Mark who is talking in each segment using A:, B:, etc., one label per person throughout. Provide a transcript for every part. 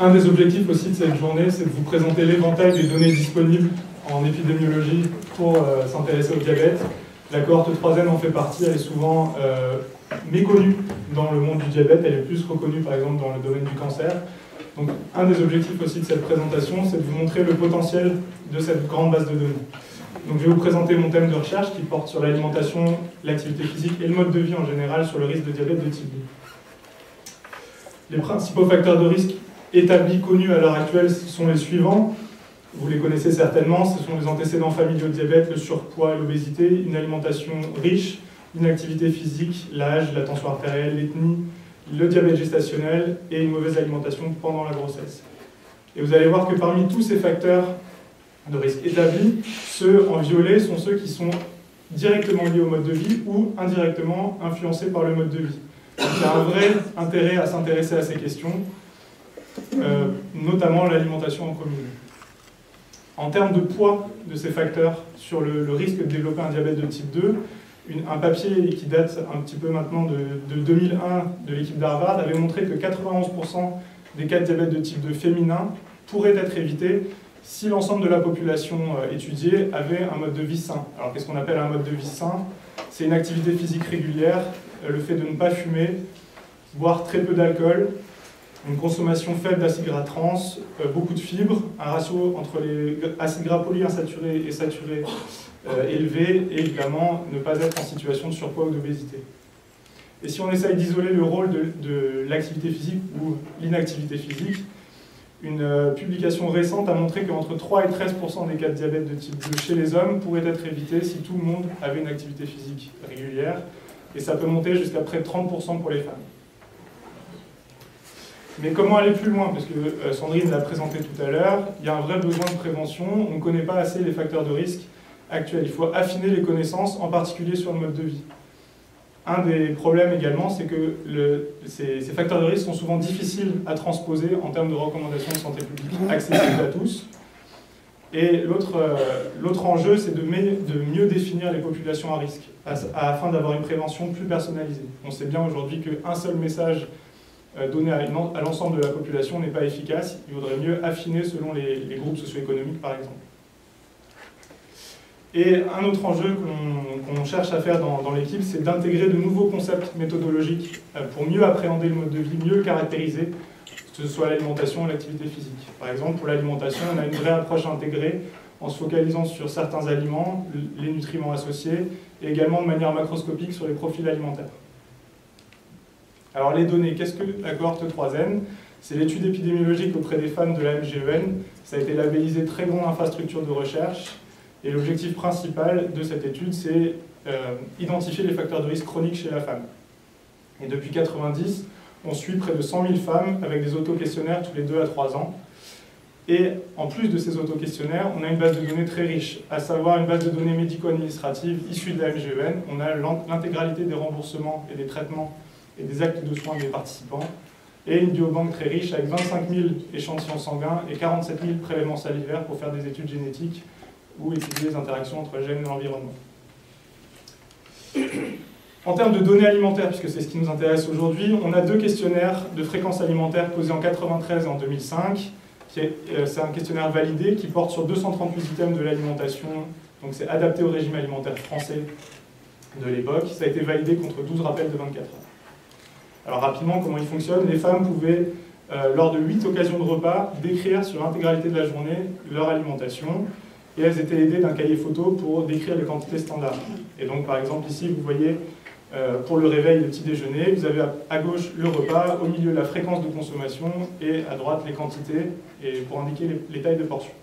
A: Un des objectifs aussi de cette journée, c'est de vous présenter l'éventail des données disponibles en épidémiologie pour s'intéresser au diabète. La cohorte 3N en fait partie, elle est souvent méconnue dans le monde du diabète, elle est plus reconnue par exemple dans le domaine du cancer. Donc un des objectifs aussi de cette présentation, c'est de vous montrer le potentiel de cette grande base de données. Donc je vais vous présenter mon thème de recherche qui porte sur l'alimentation, l'activité physique et le mode de vie en général sur le risque de diabète de type 2. Les principaux facteurs de risque établis, connus à l'heure actuelle, sont les suivants. Vous les connaissez certainement, ce sont les antécédents familiaux de diabète, le surpoids et l'obésité, une alimentation riche, une activité physique, l'âge, la tension artérielle, l'ethnie, le diabète gestationnel et une mauvaise alimentation pendant la grossesse. Et vous allez voir que parmi tous ces facteurs de risque établis, ceux en violet sont ceux qui sont directement liés au mode de vie ou indirectement influencés par le mode de vie. Donc il y a un vrai intérêt à s'intéresser à ces questions, notamment l'alimentation en commune. En termes de poids de ces facteurs sur le risque de développer un diabète de type 2, un papier qui date un petit peu maintenant de 2001 de l'équipe d'Harvard avait montré que 91% des cas de diabète de type 2 féminin pourraient être évités si l'ensemble de la population étudiée avait un mode de vie sain. Alors qu'est-ce qu'on appelle un mode de vie sain? C'est une activité physique régulière, le fait de ne pas fumer, boire très peu d'alcool, une consommation faible d'acides gras trans, beaucoup de fibres, un ratio entre les acides gras polyinsaturés et saturés élevé, et évidemment ne pas être en situation de surpoids ou d'obésité. Et si on essaye d'isoler le rôle de l'activité physique ou l'inactivité physique, une publication récente a montré qu'entre 3 et 13% des cas de diabète de type 2 chez les hommes pourraient être évités si tout le monde avait une activité physique régulière, et ça peut monter jusqu'à près de 30% pour les femmes. Mais comment aller plus loin? Parce que Sandrine l'a présenté tout à l'heure, il y a un vrai besoin de prévention, on ne connaît pas assez les facteurs de risque actuels. Il faut affiner les connaissances, en particulier sur le mode de vie. Un des problèmes également, c'est que ces facteurs de risque sont souvent difficiles à transposer en termes de recommandations de santé publique accessibles à tous. Et l'autre enjeu, c'est de mieux définir les populations à risque, afin d'avoir une prévention plus personnalisée. On sait bien aujourd'hui qu'un seul message donné à l'ensemble de la population n'est pas efficace. Il vaudrait mieux affiner selon les groupes socio-économiques, par exemple. Et un autre enjeu qu'on cherche à faire dans l'équipe, c'est d'intégrer de nouveaux concepts méthodologiques pour mieux appréhender le mode de vie, mieux le caractériser, que ce soit l'alimentation ou l'activité physique. Par exemple, pour l'alimentation, on a une vraie approche intégrée en se focalisant sur certains aliments, les nutriments associés, et également de manière macroscopique sur les profils alimentaires. Alors les données, qu'est-ce que la cohorte 3N? C'est l'étude épidémiologique auprès des femmes de la MGEN. Ça a été labellisé très grande infrastructure de recherche. Et l'objectif principal de cette étude, c'est identifier les facteurs de risque chroniques chez la femme. Et depuis 1990, on suit près de 100 000 femmes avec des auto-questionnaires tous les 2 à 3 ans. Et en plus de ces auto-questionnaires, on a une base de données très riche, à savoir une base de données médico-administratives issue de la MGEN. On a l'intégralité des remboursements et des traitements et des actes de soins des participants, et une biobanque très riche avec 25 000 échantillons sanguins et 47 000 prélèvements salivaires pour faire des études génétiques ou étudier les interactions entre gènes et l'environnement. En termes de données alimentaires, puisque c'est ce qui nous intéresse aujourd'hui, on a 2 questionnaires de fréquence alimentaire posés en 1993 et en 2005. C'est un questionnaire validé qui porte sur 238 items de l'alimentation, donc c'est adapté au régime alimentaire français de l'époque. Ça a été validé contre 12 rappels de 24 heures. Alors rapidement, comment il fonctionne? Les femmes pouvaient, lors de 8 occasions de repas, décrire sur l'intégralité de la journée leur alimentation, et elles étaient aidées d'un cahier photo pour décrire les quantités standards. Et donc par exemple ici, vous voyez, pour le réveil, le petit déjeuner, vous avez à gauche le repas, au milieu la fréquence de consommation, et à droite les quantités, et pour indiquer les tailles de portions.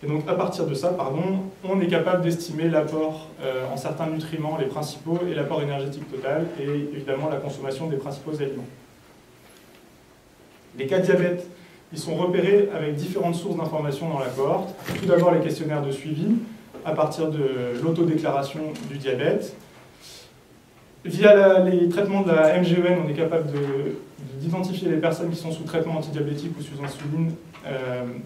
A: Et donc à partir de ça, on est capable d'estimer l'apport en certains nutriments, les principaux, et l'apport énergétique total, et évidemment la consommation des principaux aliments. Les cas de diabète, ils sont repérés avec différentes sources d'informations dans la cohorte. Tout d'abord les questionnaires de suivi, à partir de l'autodéclaration du diabète. Via les traitements de la MGEN, on est capable d'identifier les personnes qui sont sous traitement antidiabétique ou sous insuline.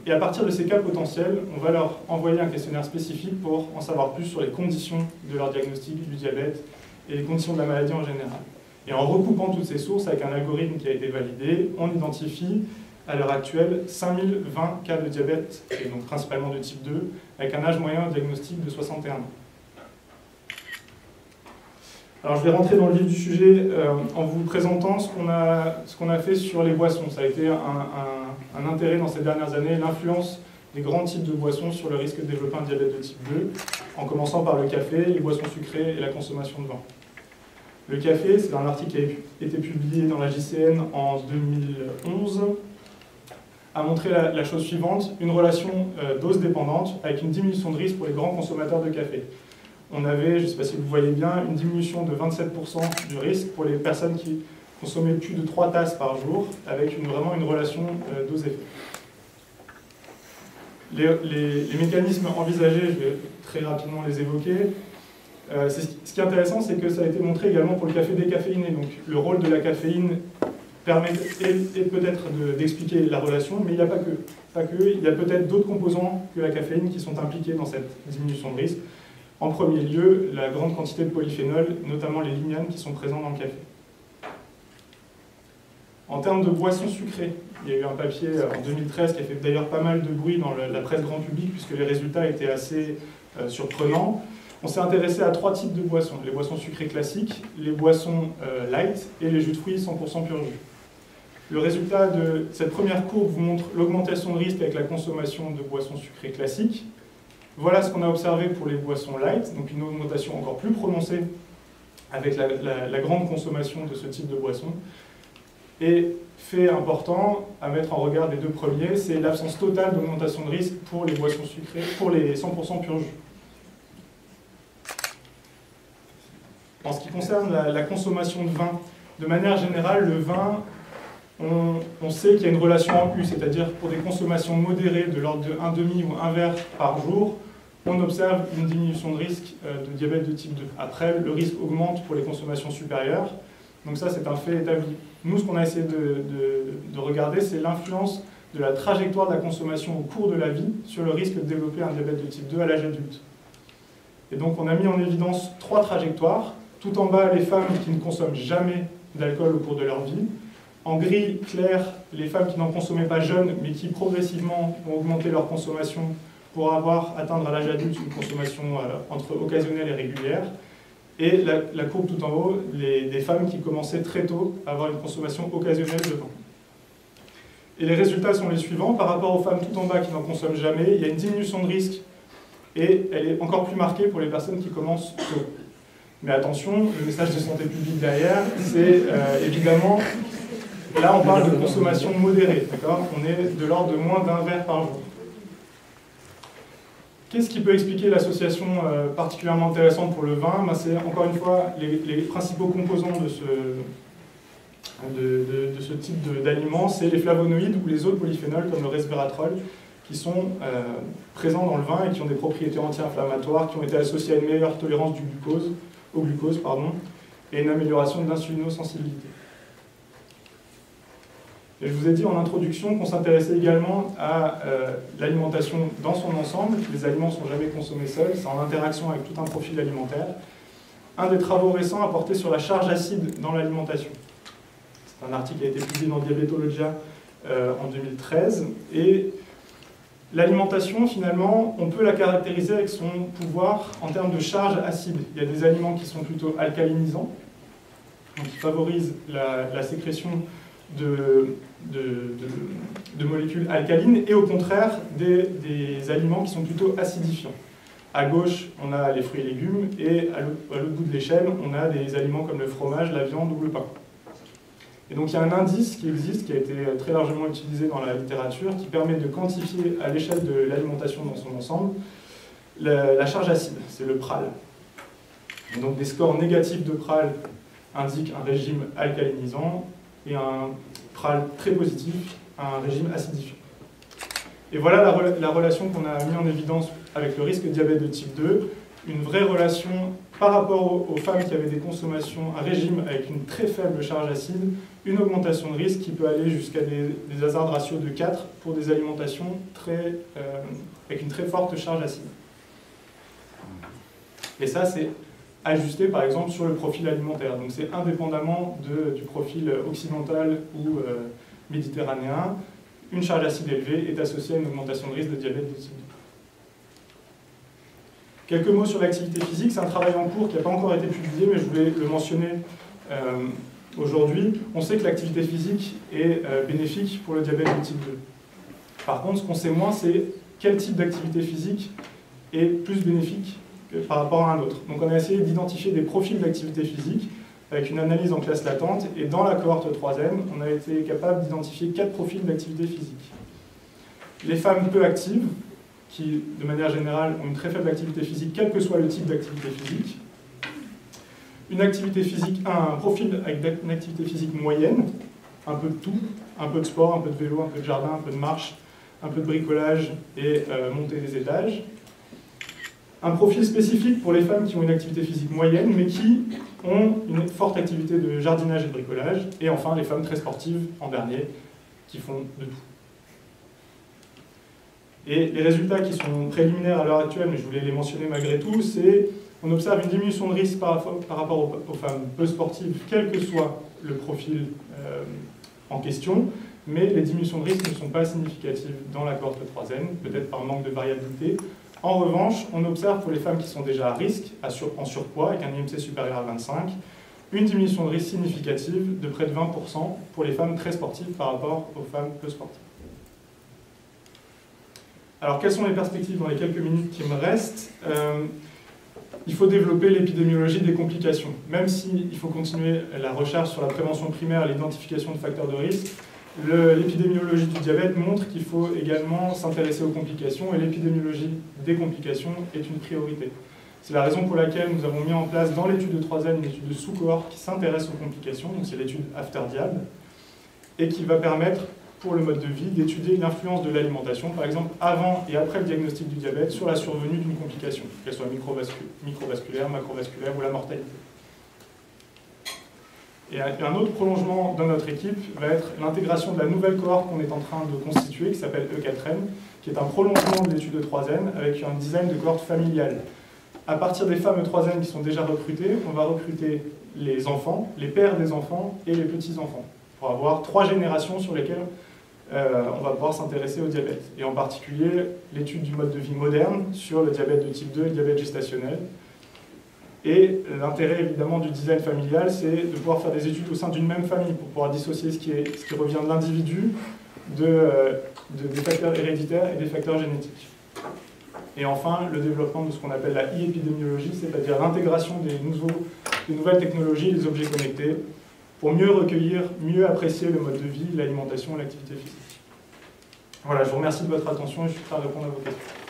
A: Et à partir de ces cas potentiels, on va leur envoyer un questionnaire spécifique pour en savoir plus sur les conditions de leur diagnostic du diabète et les conditions de la maladie en général. Et en recoupant toutes ces sources avec un algorithme qui a été validé, on identifie à l'heure actuelle 5020 cas de diabète, et donc principalement de type 2, avec un âge moyen diagnostic de 61 ans. Alors je vais rentrer dans le vif du sujet en vous présentant ce qu'on a fait sur les boissons. Ça a été un intérêt dans ces dernières années, l'influence des grands types de boissons sur le risque de développer un diabète de type 2, en commençant par le café, les boissons sucrées et la consommation de vin. Le café, c'est un article qui a été publié dans la JCN en 2011, a montré la chose suivante, une relation dose dépendante avec une diminution de risque pour les grands consommateurs de café. On avait, je ne sais pas si vous voyez bien, une diminution de 27% du risque pour les personnes qui consommaient plus de 3 tasses par jour, avec vraiment une relation dose-effet. Les mécanismes envisagés, je vais très rapidement les évoquer. Ce qui est intéressant, c'est que ça a été montré également pour le café décaféiné. Donc le rôle de la caféine permet peut-être d'expliquer la relation, mais il n'y a pas que. Il y a peut-être d'autres composants que la caféine qui sont impliqués dans cette diminution de risque. En premier lieu, la grande quantité de polyphénols, notamment les lignanes qui sont présents dans le café. En termes de boissons sucrées, il y a eu un papier en 2013 qui a fait d'ailleurs pas mal de bruit dans la presse grand public puisque les résultats étaient assez surprenants. On s'est intéressé à 3 types de boissons. Les boissons sucrées classiques, les boissons light et les jus de fruits 100% pur jus. Le résultat de cette première courbe vous montre l'augmentation de risque avec la consommation de boissons sucrées classiques. Voilà ce qu'on a observé pour les boissons light, donc une augmentation encore plus prononcée avec la grande consommation de ce type de boisson. Et fait important à mettre en regard des 2 premiers, c'est l'absence totale d'augmentation de risque pour les boissons sucrées, pour les 100% pur jus. En ce qui concerne la consommation de vin, de manière générale, le vin, on sait qu'il y a une relation en U, c'est-à-dire pour des consommations modérées de l'ordre de 1,5 ou 1 verre par jour, on observe une diminution de risque de diabète de type 2. Après, le risque augmente pour les consommations supérieures, donc ça c'est un fait établi. Nous, ce qu'on a essayé de regarder, c'est l'influence de la trajectoire de la consommation au cours de la vie sur le risque de développer un diabète de type 2 à l'âge adulte. Et donc on a mis en évidence 3 trajectoires. Tout en bas, les femmes qui ne consomment jamais d'alcool au cours de leur vie. En gris clair, les femmes qui n'en consommaient pas jeunes, mais qui progressivement ont augmenté leur consommation pour atteindre à l'âge adulte une consommation entre occasionnelle et régulière. Et la courbe tout en haut, des femmes qui commençaient très tôt à avoir une consommation occasionnelle de vin. Et les résultats sont les suivants. Par rapport aux femmes tout en bas qui n'en consomment jamais, il y a une diminution de risque et elle est encore plus marquée pour les personnes qui commencent tôt. Mais attention, le message de santé publique derrière, c'est évidemment, là on parle de consommation modérée, d'accord? On est de l'ordre de moins d'1 verre par jour. Qu'est-ce qui peut expliquer l'association particulièrement intéressante pour le vin? C'est encore une fois les principaux composants de ce type d'aliments, c'est les flavonoïdes ou les autres polyphénols comme le resveratrol qui sont présents dans le vin et qui ont des propriétés anti-inflammatoires, qui ont été associées à une meilleure tolérance au glucose et une amélioration de l'insulinosensibilité. Et je vous ai dit en introduction qu'on s'intéressait également à l'alimentation dans son ensemble. Les aliments ne sont jamais consommés seuls, c'est en interaction avec tout un profil alimentaire. Un des travaux récents a porté sur la charge acide dans l'alimentation. C'est un article qui a été publié dans Diabetologia en 2013. Et l'alimentation, finalement, on peut la caractériser avec son pouvoir en termes de charge acide. Il y a des aliments qui sont plutôt alcalinisants, donc qui favorisent la sécrétion de molécules alcalines, et au contraire des aliments qui sont plutôt acidifiants. À gauche, on a les fruits et légumes, et à l'autre bout de l'échelle, on a des aliments comme le fromage, la viande ou le pain. Et donc il y a un indice qui existe, qui a été très largement utilisé dans la littérature, qui permet de quantifier à l'échelle de l'alimentation dans son ensemble la charge acide, c'est le PRAL. Et donc des scores négatifs de PRAL indiquent un régime alcalinisant, et un PRAL très positif, un régime acidifiant. Et voilà la relation qu'on a mis en évidence avec le risque de diabète de type 2, une vraie relation par rapport aux femmes qui avaient des consommations, un régime avec une très faible charge acide, une augmentation de risque qui peut aller jusqu'à des hazard ratios de 4 pour des alimentations avec une très forte charge acide. Et ça, c'est ajusté par exemple sur le profil alimentaire. Donc c'est indépendamment du profil occidental ou méditerranéen. une charge acide élevée est associée à une augmentation de risque de diabète de type 2. Quelques mots sur l'activité physique, c'est un travail en cours qui n'a pas encore été publié, mais je voulais le mentionner aujourd'hui. On sait que l'activité physique est bénéfique pour le diabète de type 2. Par contre, ce qu'on sait moins, c'est quel type d'activité physique est plus bénéfique par rapport à un autre. Donc on a essayé d'identifier des profils d'activité physique avec une analyse en classe latente, et dans la cohorte 3e, on a été capable d'identifier 4 profils d'activité physique. Les femmes peu actives, qui de manière générale ont une très faible activité physique, quel que soit le type d'activité physique. Une activité physique, un profil avec une activité physique moyenne, un peu de tout, un peu de sport, un peu de vélo, un peu de jardin, un peu de marche, un peu de bricolage et monter des étages. Un profil spécifique pour les femmes qui ont une activité physique moyenne, mais qui ont une forte activité de jardinage et de bricolage. Et enfin, les femmes très sportives, en dernier, qui font de tout. Et les résultats qui sont préliminaires à l'heure actuelle, mais je voulais les mentionner malgré tout, c'est qu'on observe une diminution de risque par rapport aux femmes peu sportives, quel que soit le profil en question, mais les diminutions de risque ne sont pas significatives dans la cohorte 3N, peut-être par manque de variabilité. En revanche, on observe pour les femmes qui sont déjà à risque, en surpoids, avec un IMC supérieur à 25, une diminution de risque significative de près de 20% pour les femmes très sportives par rapport aux femmes peu sportives. Alors, quelles sont les perspectives dans les quelques minutes qui me restent? Il faut développer l'épidémiologie des complications. Même s'il faut continuer la recherche sur la prévention primaire et l'identification de facteurs de risque, l'épidémiologie du diabète montre qu'il faut également s'intéresser aux complications, et l'épidémiologie des complications est une priorité. C'est la raison pour laquelle nous avons mis en place dans l'étude de 3N une étude de sous-cohorte qui s'intéresse aux complications, donc c'est l'étude AFTER-DIAB, et qui va permettre, pour le mode de vie, d'étudier l'influence de l'alimentation, par exemple avant et après le diagnostic du diabète, sur la survenue d'une complication, qu'elle soit microvasculaire, macrovasculaire ou la mortalité. Et un autre prolongement dans notre équipe va être l'intégration de la nouvelle cohorte qu'on est en train de constituer, qui s'appelle E4N, qui est un prolongement de l'étude de 3N avec un design de cohorte familiale. À partir des femmes E3N qui sont déjà recrutées, on va recruter les enfants, les pères des enfants et les petits-enfants, pour avoir 3 générations sur lesquelles on va pouvoir s'intéresser au diabète. Et en particulier, l'étude du mode de vie moderne sur le diabète de type 2 et le diabète gestationnel. Et l'intérêt évidemment du design familial, c'est de pouvoir faire des études au sein d'une même famille pour pouvoir dissocier ce qui revient de l'individu des facteurs héréditaires et des facteurs génétiques. Et enfin, le développement de ce qu'on appelle la e-épidémiologie, c'est-à-dire l'intégration des nouvelles technologies, des objets connectés, pour mieux recueillir, mieux apprécier le mode de vie, l'alimentation et l'activité physique. Voilà, je vous remercie de votre attention et je suis prêt à répondre à vos questions.